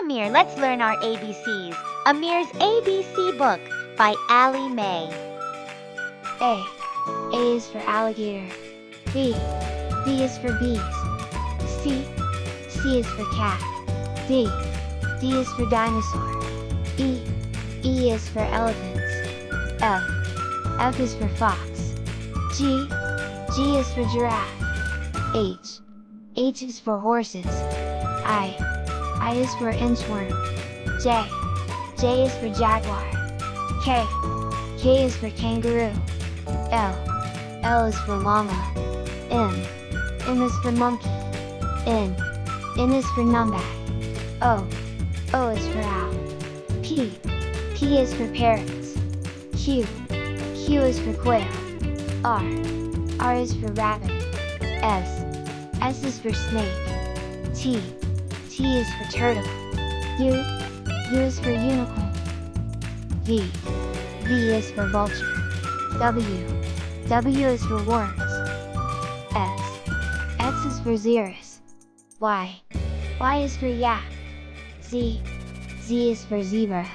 Amir, let's learn our ABCs. Amir's ABC book by Ali May. A. A is for alligator. B. B is for bees. C. C is for cat. D. D is for dinosaur. E. E is for elephants. F. F is for fox. G. G is for giraffe. H. H is for horses. I. I is for inchworm. J. J is for jaguar. K. K is for kangaroo. L. L is for llama. M. M is for monkey. N. N is for numbat. O. O is for owl. P. P is for parrots. Q. Q is for quail. R. R is for rabbit. S. S is for snake. T. T is for turtle. U. U is for unicorn. V. V is for vulture. W. W is for worms. X. X is for xerus. Y. Y is for yak. Z. Z is for zebra.